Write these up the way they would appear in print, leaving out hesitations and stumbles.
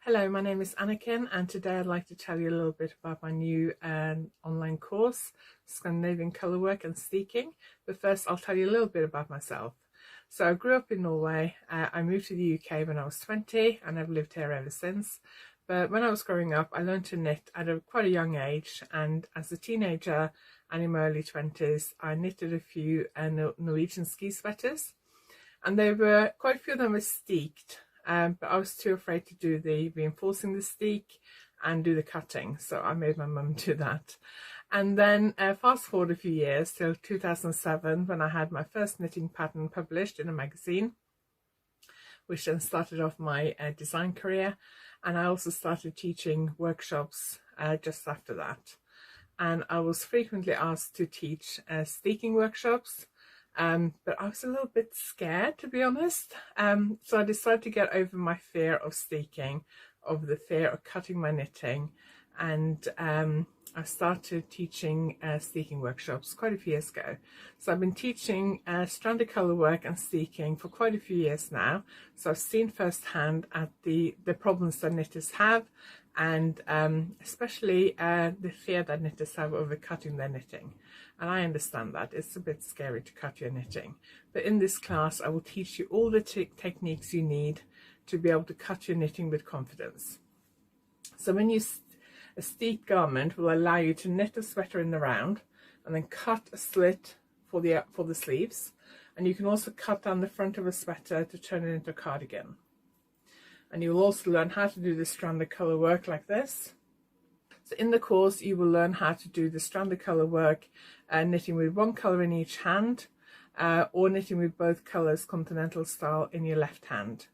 Hello, my name is Anakin, and today I'd like to tell you a little bit about my new online course, Scandinavian Colour Work and Steeking. But first, I'll tell you a little bit about myself. So I grew up in Norway. I moved to the UK when I was 20, and I've lived here ever since. But when I was growing up, I learned to knit at quite a young age, and as a teenager and in my early 20s, I knitted a few Norwegian ski sweaters, and quite a few of them were steeked. But I was too afraid to do the reinforcing the steek and do the cutting, so I made my mum do that. And then fast forward a few years till 2007, when I had my first knitting pattern published in a magazine, which then started off my design career. And I also started teaching workshops just after that. And I was frequently asked to teach steeking workshops. But I was a little bit scared, to be honest. So I decided to get over my fear of steeking, of the fear of cutting my knitting. And I started teaching steeking workshops quite a few years ago. So I've been teaching stranded colour work and steeking for quite a few years now. So I've seen firsthand at the problems that knitters have, and especially the fear that knitters have over cutting their knitting. And I understand that it's a bit scary to cut your knitting, but in this class I will teach you all the techniques you need to be able to cut your knitting with confidence. So a steek garment will allow you to knit a sweater in the round and then cut a slit for the sleeves, and you can also cut down the front of a sweater to turn it into a cardigan. And you will also learn how to do the stranded colour work like this. So in the course you will learn how to do the stranded colour work, knitting with one colour in each hand, or knitting with both colours continental style in your left hand.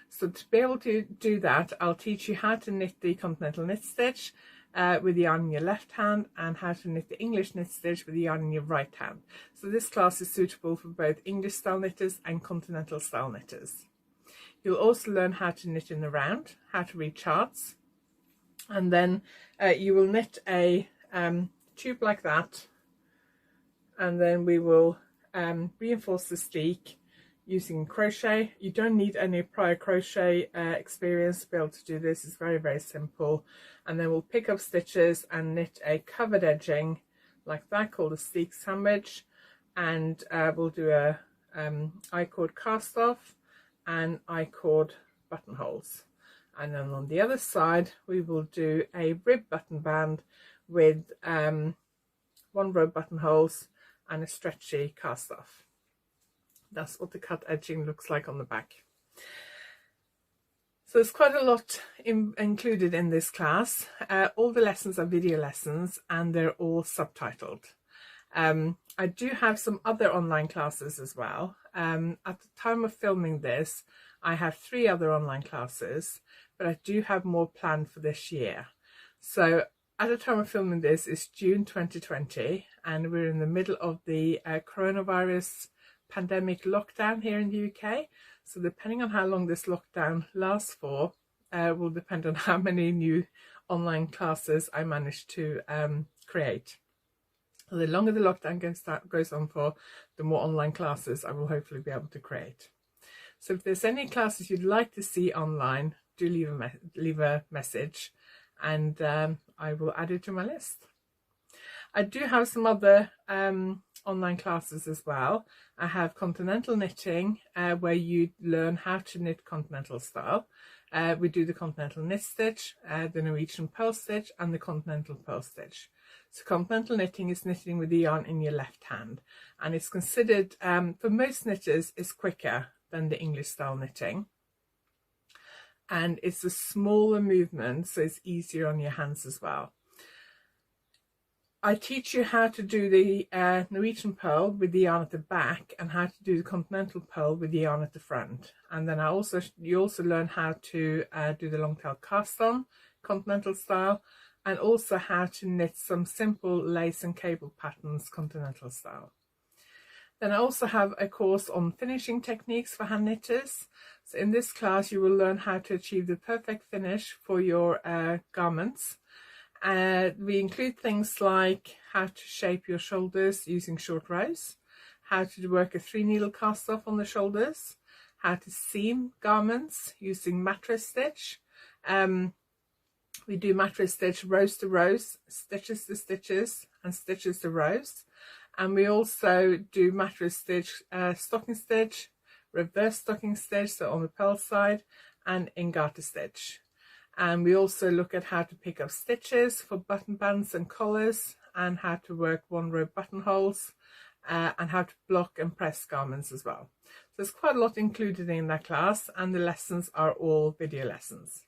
So to be able to do that, I'll teach you how to knit the continental knit stitch with the yarn in your left hand, and how to knit the English knit stitch with the yarn in your right hand. So this class is suitable for both English style knitters and continental style knitters. You'll also learn how to knit in the round, how to read charts, and then you will knit a tube like that, and then we will reinforce the steek using crochet. You don't need any prior crochet experience to be able to do this. It's very, very simple. And then we'll pick up stitches and knit a covered edging like that called a steek sandwich, and we'll do a I-cord cast off and I-cord buttonholes. And then on the other side we will do a rib button band with 1 row buttonholes and a stretchy cast off. That's what the cut edging looks like on the back. So there's quite a lot included in this class. All the lessons are video lessons, and they're all subtitled. I do have some other online classes as well. At the time of filming this, I have 3 other online classes, but I do have more planned for this year. So at the time of filming this, it's June 2020, and we're in the middle of the coronavirus pandemic lockdown here in the UK. So depending on how long this lockdown lasts for, will depend on how many new online classes I manage to create. So the longer the lockdown goes on for, the more online classes I will hopefully be able to create. So if there's any classes you'd like to see online, do leave a message, and I will add it to my list. I do have some other online classes as well. I have continental knitting, where you learn how to knit continental style. We do the continental knit stitch, the Norwegian purl stitch, and the continental purl stitch. So continental knitting is knitting with the yarn in your left hand, and it's considered, for most knitters, is quicker than the English style knitting. And it's a smaller movement, so it's easier on your hands as well. I teach you how to do the Norwegian purl with the yarn at the back, and how to do the continental purl with the yarn at the front. And then you also learn how to do the long tail cast on continental style, and also how to knit some simple lace and cable patterns continental style. Then I also have a course on finishing techniques for hand knitters. So in this class you will learn how to achieve the perfect finish for your garments. We include things like how to shape your shoulders using short rows, how to work a 3-needle cast off on the shoulders, how to seam garments using mattress stitch, We do mattress stitch, rows to rows, stitches to stitches, and stitches to rows. And we also do mattress stitch, stocking stitch, reverse stocking stitch, so on the pearl side, and in garter stitch. And we also look at how to pick up stitches for button bands and collars, and how to work one row buttonholes, and how to block and press garments as well. So there's quite a lot included in that class, and the lessons are all video lessons.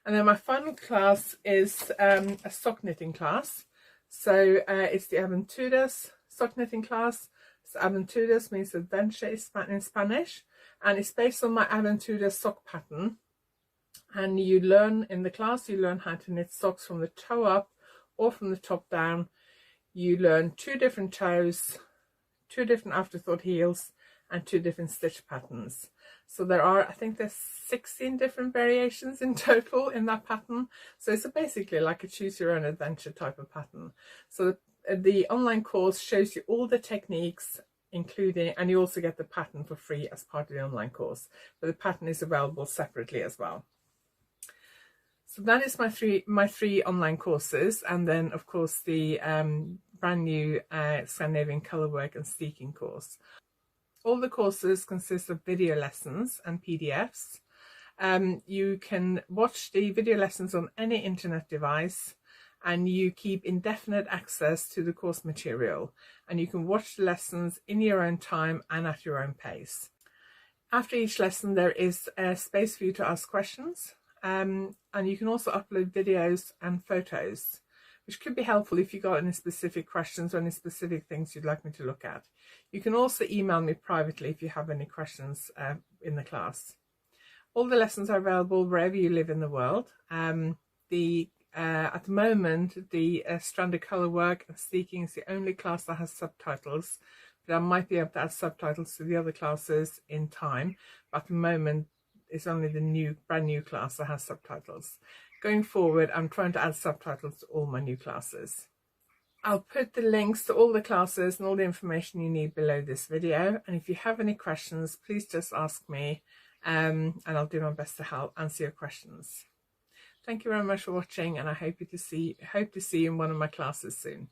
And then my final class is a sock knitting class. So it's the Aventuras sock knitting class. So Aventuras means adventure in Spanish, and it's based on my Aventuras sock pattern. And you learn in the class, you learn how to knit socks from the toe up or from the top down. You learn 2 different toes, 2 different afterthought heels, and 2 different stitch patterns. So there are, I think there's 16 different variations in total in that pattern. So it's basically like a choose your own adventure type of pattern. So the online course shows you all the techniques, including, and you also get the pattern for free as part of the online course, but the pattern is available separately as well. So that is my three online courses, and then of course the brand new Scandinavian Colour Work and Steeking course. All the courses consist of video lessons and PDFs. You can watch the video lessons on any internet device, and you keep indefinite access to the course material, and you can watch the lessons in your own time and at your own pace. After each lesson there is a space for you to ask questions, and you can also upload videos and photos, which could be helpful if you've got any specific questions or any specific things you'd like me to look at. You can also email me privately if you have any questions in the class. All the lessons are available wherever you live in the world. At the moment, the Stranded Colour Work and Steeking is the only class that has subtitles, but I might be able to add subtitles to the other classes in time. But at the moment, it's only the brand new class that has subtitles. Going forward, I'm trying to add subtitles to all my new classes. I'll put the links to all the classes and all the information you need below this video. And if you have any questions, please just ask me, and I'll do my best to help answer your questions. Thank you very much for watching, and I hope to see you in one of my classes soon.